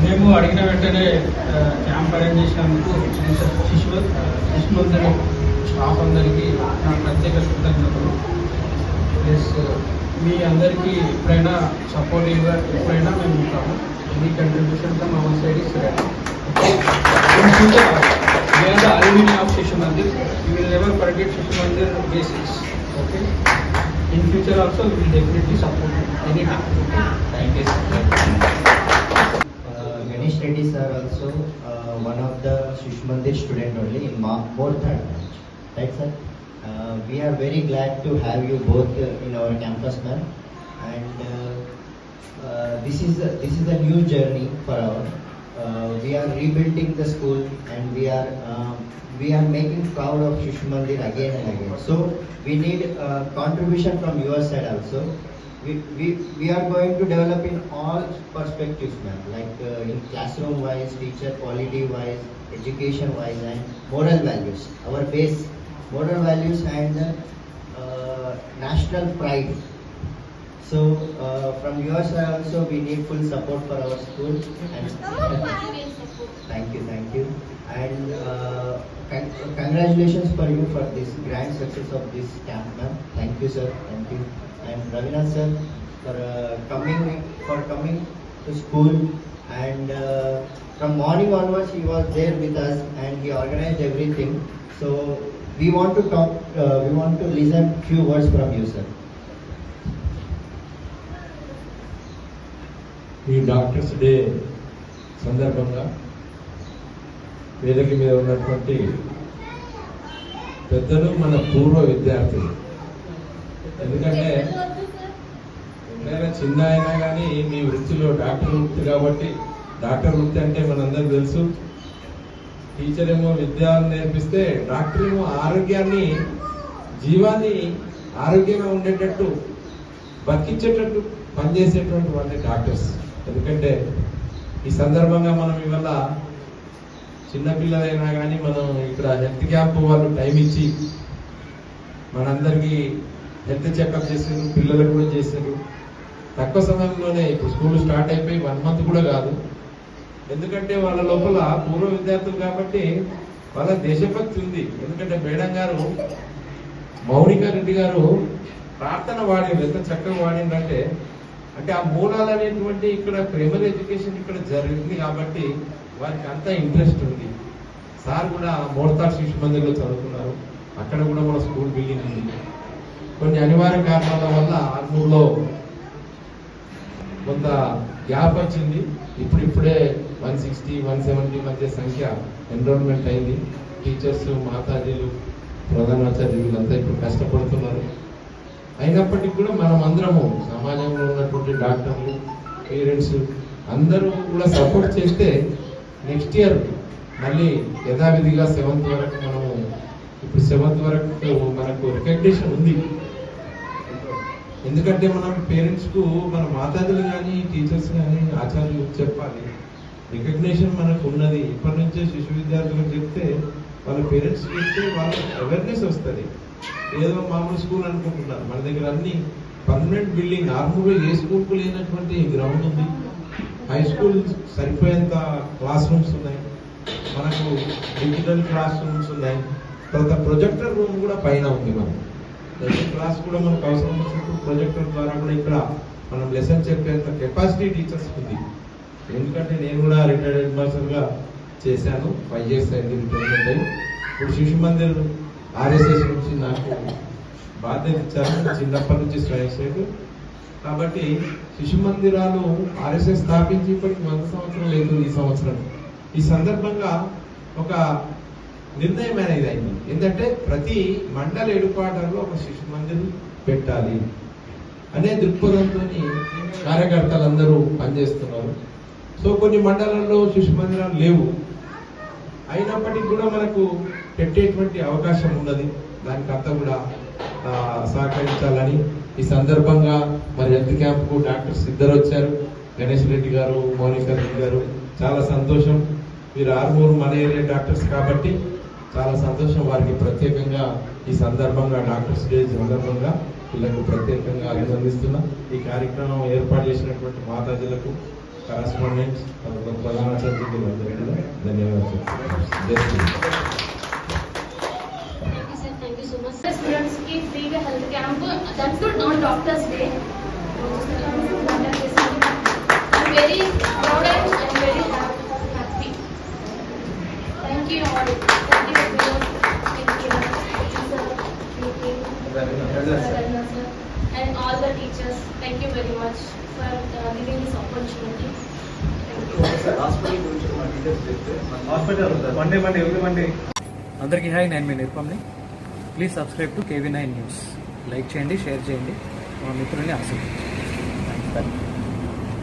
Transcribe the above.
మేము అడిగిన వెంటనే క్యాంప్ అరేంజ్ చేసినందుకు శిశుమందిర్ స్టాఫ్ అందరికీ నా ప్రత్యేక కృతజ్ఞతలు. ప్లస్ మీ అందరికీ ఎప్పుడైనా సపోర్ట్ ఎప్పుడైనా మేము ఉంటాము. Any contribution from our side is ready. We are the alumni of Shishu Mandir. We will never forget Shishu Mandir basics. Okay. In future also we will definitely support you anytime. Okay. Thank you. Ganesh Reddy sir also one of the Shishu Mandir student only in both third batch. Right sir? We are very glad to have you both in our campus, ma'am. And this is a new journey for our. We are rebuilding the school and we are making proud of Shishu Mandir again and again. So we need contribution from your side also. We are going to develop in all perspectives, ma'am, like in classroom wise, teacher quality wise, education wise, and moral values. Our base moral values and national pride. So from your side also we need full support for our school. And thank you. And congratulations for you for this grand success of this camp, ma'am. Thank you sir. Thank you. And Ravinath sir for coming to school, and from morning onwards he was there with us and he organized everything. So we want to talk. We want to listen few words from you, sir. ఈ doctors day సందర్భంగా వేదిక మీద ఉన్నటువంటి పెద్దలు మన పూర్వ విద్యార్థులు. ఎందుకంటే ఎక్కడైనా చిన్న అయినా కానీ మీ వృత్తిలో డాక్టర్ వృత్తి కాబట్టి, డాక్టర్ వృత్తి అంటే మనందరికీ తెలుసు. టీచర్ ఏమో విద్యను నేర్పిస్తే, డాక్టర్ ఏమో ఆరోగ్యాన్ని, జీవాన్ని ఆరోగ్యంగా ఉండేటట్టు బతికించేటట్టు పనిచేసేటువంటి వాళ్ళే డాక్టర్స్. ఎందుకంటే ఈ సందర్భంగా మనం ఇవాళ చిన్నపిల్లలైనా కానీ మనం ఇక్కడ హెల్త్ క్యాంప్ వాళ్ళు టైం ఇచ్చి మనందరికీ హెల్త్ చెకప్ చేశారు, పిల్లలకు కూడా చేశారు. తక్కువ సమయంలోనే ఇప్పుడు స్కూల్ స్టార్ట్ అయిపోయి 1 month కూడా కాదు. ఎందుకంటే వాళ్ళ లోపల పూర్వ విద్యార్థులు కాబట్టి వాళ్ళ దేశభక్తి ఉంది. ఎందుకంటే మేడం గారు, మౌనిక రెడ్డి గారు ప్రార్థన వాడిండ్రు, ఎంత చక్కగా వాడిందంటే, అంటే ఆ మూలాలు అనేటువంటి ఇక్కడ ప్రైమరీ ఎడ్యుకేషన్ ఇక్కడ జరిగింది కాబట్టి వారికి అంత ఇంట్రెస్ట్ ఉంది. సార్ కూడా మోర్తాడ్ శిశు మందిర్లో చదువుకున్నారు, అక్కడ కూడా మన స్కూల్ బిల్డింగ్ ఉంది. కొన్ని అనివార్య కారణాల వల్ల ఆర్మూర్లో కొంత గ్యాప్ వచ్చింది. ఇప్పుడే 160, 170 మధ్య సంఖ్య ఎన్రోల్మెంట్ అయింది. టీచర్స్, మాతాజీలు, ప్రధానాచార్యులు వీళ్ళంతా ఇప్పుడు కష్టపడుతున్నారు. అయినప్పటికీ కూడా మనం అందరము సమాజంలో ఉన్నటువంటి డాక్టర్లు, పేరెంట్స్ అందరూ కూడా సపోర్ట్ చేస్తే నెక్స్ట్ ఇయర్ మళ్ళీ యథావిధిగా 7th వరకు మనము, ఇప్పుడు 7th వరకు మనకు రికగ్నిషన్ ఉంది. ఎందుకంటే మనం పేరెంట్స్కు మన మాతాజీలు కానీ, టీచర్స్ కానీ, ఆచార్యులు చెప్పాలి, రికగ్నిషన్ మనకు ఉన్నది. ఇప్పటి నుంచే శిశు విద్యార్థులకు చెప్తే వాళ్ళ పేరెంట్స్ చెప్తే వాళ్ళకి అవేర్నెస్ వస్తుంది. ఏదో మామూలు స్కూల్ అనుకుంటున్నారు, మన దగ్గర అన్ని పర్మనెంట్ బిల్డింగ్. ఆర్మూర్లో ఏ స్కూల్కు లేనటువంటి గ్రౌండ్ ఉంది, హై స్కూల్ సరిపోయేంత క్లాస్ రూమ్స్ ఉన్నాయి, మనకు డిజిటల్ క్లాస్ రూమ్స్ ఉన్నాయి, తర్వాత ప్రొజెక్టర్ రూమ్ కూడా పైన ఉంది. మనం క్లాస్ కూడా మనకు అవసరం వచ్చినప్పుడు ప్రొజెక్టర్ ద్వారా కూడా ఇక్కడ మనం లెసన్ చెప్పేంత కెపాసిటీ టీచర్స్ ఉంది. ఎందుకంటే నేను కూడా రిటైర్డ్ హెడ్ మాస్టర్గా చేశాను, 5 years అయింది రిటైర్మెంట్ అయ్యి. ఇప్పుడు శిశు మందిర్ ఆర్ఎస్ఎస్ నుంచి నాకు బాధ్యత ఇచ్చారు, చిన్నప్పటి నుంచి స్వయంసేవకు. కాబట్టి శిశు మందిరాలు ఆర్ఎస్ఎస్ స్థాపించి ఇప్పటికి 100 సంవత్సరాలు అవుతుంది ఈ సంవత్సరం. ఈ సందర్భంగా ఒక నిర్ణయం అనేది అయింది, ఏంటంటే ప్రతి మండల హెడ్క్వార్టర్లో ఒక శిశు మందిర్ పెట్టాలి అనే దృక్పథంతో కార్యకర్తలందరూ పనిచేస్తున్నారు. సో కొన్ని మండలాల్లో శిశు మందిరాలు లేవు, అయినప్పటికీ కూడా మనకు పెట్టేటువంటి అవకాశం ఉన్నది. దానికంతా కూడా సహకరించాలని ఈ సందర్భంగా మరి హెల్త్ క్యాంప్కు డాక్టర్స్ ఇద్దరు వచ్చారు, గణేష్ రెడ్డి గారు, మౌనిక రెడ్డి గారు. చాలా సంతోషం, మీరు ఆర్మూర్ మన ఏరియా డాక్టర్స్ కాబట్టి చాలా సంతోషం. వారికి ప్రత్యేకంగా ఈ సందర్భంగా డాక్టర్స్ డే సందర్భంగా వీళ్ళకు ప్రత్యేకంగా అభినందిస్తున్నా. ఈ కార్యక్రమం ఏర్పాటు చేసినటువంటి మాతాజీలకు, కరస్పాండెంట్స్, ప్రధాన అతిథులకు అందరికీ కూడా ధన్యవాదాలు. జై Sriram. Thank you so much. Students की free का health camp, that's good on Doctors Day. I'm very proud and I'm very happy. Thank you all. Thank you everyone. Thank you. Raghunath sir. And all the teachers. Thank you very much for giving this opportunity. అందరికీ hi, నేను మీ నిర్పమ్ని. Please subscribe to KV9 news. Like చేయండి, share చేయండి, మా మిత్రుల్ని ఆశించండి. Thank you.